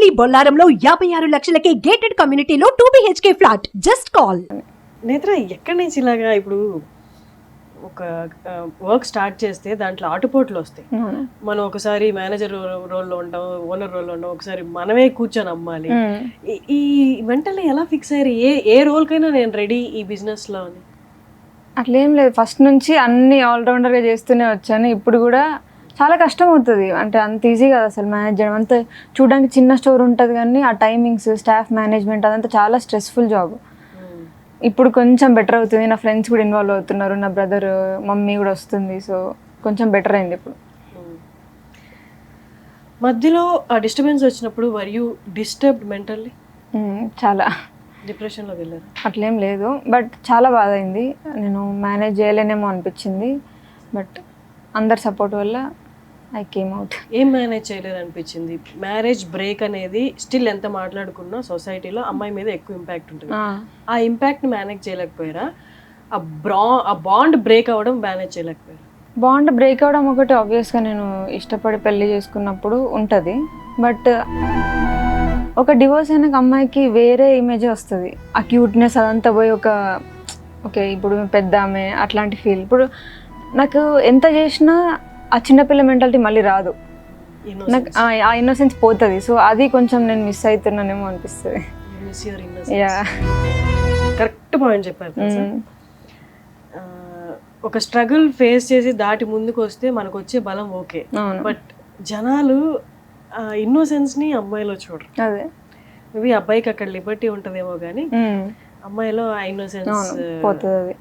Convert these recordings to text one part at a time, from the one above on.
మీ బొల్లారంలో 56 లక్షలకే gated కమ్యూనిటీలో 2 BHK flat. Just call. నేత్ర ఎక్కడి నుంచి ఇలాగా ఇప్పుడు ఒక వర్క్ స్టార్ట్ చేస్తే దాంట్లో ఆటుపోట్లు వస్తాయి. మనం ఒకసారి మేనేజర్ రోల్లో ఉంటాం, ఓనర్ రోల్లో ఉంటాం, ఒకసారి మనమే కూర్చొని అమ్మాలి. ఈ మెంటల్లీ ఎలా ఫిక్స్ అయ్యారు? ఏ రోల్కైనా నేను రెడీ ఈ బిజినెస్లో అని? అట్లేం లేదు, ఫస్ట్ నుంచి అన్ని ఆల్రౌండర్గా చేస్తూనే వచ్చాను. ఇప్పుడు కూడా చాలా కష్టం అవుతుంది, అంటే అంత ఈజీ కాదు అసలు మేనేజ్ చేయడం. అంత చూడడానికి చిన్న స్టోర్ ఉంటుంది కానీ ఆ టైమింగ్స్, స్టాఫ్ మేనేజ్మెంట్ అదంతా చాలా స్ట్రెస్ఫుల్ జాబ్. ఇప్పుడు కొంచెం బెటర్ అవుతుంది, నా ఫ్రెండ్స్ కూడా ఇన్వాల్వ్ అవుతున్నారు, నా బ్రదర్ మమ్మీ కూడా వస్తుంది, సో కొంచెం బెటర్ అయింది ఇప్పుడు. మధ్యలో ఆ డిస్టర్బెన్స్ వచ్చినప్పుడు వర్ యూ డిస్టర్బ్డ్ మెంటల్లీ? చాలా డిప్రెషన్లోకి వెళ్ళారు? అట్లేం లేదు, బట్ చాలా బాధ అయింది. నేను మేనేజ్ చేయలేనేమో అనిపించింది, బట్ అందరి సపోర్ట్ వల్ల ఐ కేమ్ అవుట్. ఏం మేనేజ్ చేయలేదు అనిపించింది? మ్యారేజ్ బ్రేక్ అనేది స్టిల్ ఎంత మాట్లాడుకున్నా సొసైటీలో అమ్మాయి మీద ఎక్కువ ఇంపాక్ట్ ఉంటుంది. ఆ ఇంపాక్ట్ని మేనేజ్ చేయలేకపోయారా? ఆ బాండ్ బ్రేక్ అవ్వడం మేనేజ్ చేయలేకపోయారా? బాండ్ బ్రేక్ అవ్వడం ఒకటి ఆబ్వియస్గా నేను ఇష్టపడి పెళ్లి చేసుకున్నప్పుడు ఉంటుంది, బట్ ఒక డివోర్స్ అయినాక అమ్మాయికి వేరే ఇమేజ్ వస్తుంది. ఆ క్యూట్నెస్ అదంతా పోయి ఓకే ఇప్పుడు పెద్ద ఆమె అట్లాంటి ఫీల్. ఇప్పుడు నాకు ఎంత చేసినా ఆ చిన్నపిల్ల మెంటాలిటీ మళ్ళీ రాదు, నాకు ఆ ఇన్నోసెన్స్ పోతుంది. సో అది కొంచెం నేను మిస్ అవుతున్నానేమో అనిపిస్తుంది. కరెక్ట్ పాయింట్ చెప్పారు. ఒక స్ట్రగుల్ ఫేస్ చేసి దాటి ముందుకు వస్తే మనకు వచ్చే బలం ఓకే, బట్ జనాలు ఇన్నోసెన్స్ని అమ్మాయిలో చూడరు. అదే మేబీ అబ్బాయికి అక్కడ లిబర్టీ ఉంటుందేమో కానీ అమ్మాయిలో ఆ ఇన్నోసెన్స్ పోతుంది,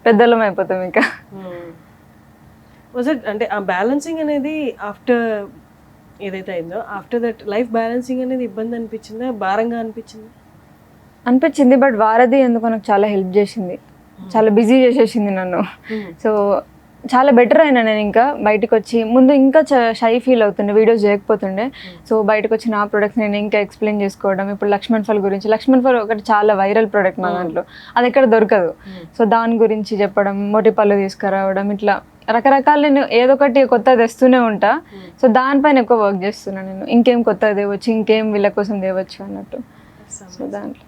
పెద్దలం అయిపోతాం ఇంకా. వాజ్ ఇట్ అంటే ఆ బ్యాలెన్సింగ్ అనేది ఆఫ్టర్ ఏదైతే అయిందో ఆఫ్టర్ దట్ లైఫ్ బ్యాలెన్సింగ్ అనేది ఇబ్బంది అనిపించిందా, భారంగా అనిపించింది? బట్ వారధి ఎందుకో నాకు చాలా హెల్ప్ చేసింది, చాలా బిజీ చేసేసింది నన్ను. సో చాలా బెటర్ అయినా నేను. ఇంకా బయటకు వచ్చి ముందు ఇంకా షై ఫీల్ అవుతుండే, వీడియోస్ చేయకపోతుండే. సో బయటకు వచ్చి నా ప్రొడక్ట్స్ నేను ఇంకా ఎక్స్ప్లెయిన్ చేసుకోవడం. ఇప్పుడు లక్ష్మణ్ ఫల్ గురించి, లక్ష్మణ్ ఫల్ ఒకటి చాలా వైరల్ ప్రోడక్ట్ మా దాంట్లో, అది ఎక్కడ దొరకదు. సో దాని గురించి చెప్పడం, మొటి పళ్ళు తీసుకురావడం, ఇట్లా రకరకాల నేను ఏదో ఒకటి కొత్తది తెస్తూనే ఉంటా. సో దానిపైన ఎక్కువ వర్క్ చేస్తున్నాను నేను, ఇంకేం కొత్తది తేవచ్చు, ఇంకేం వీళ్ళ కోసం తేవచ్చు అన్నట్టు. సో దాంట్లో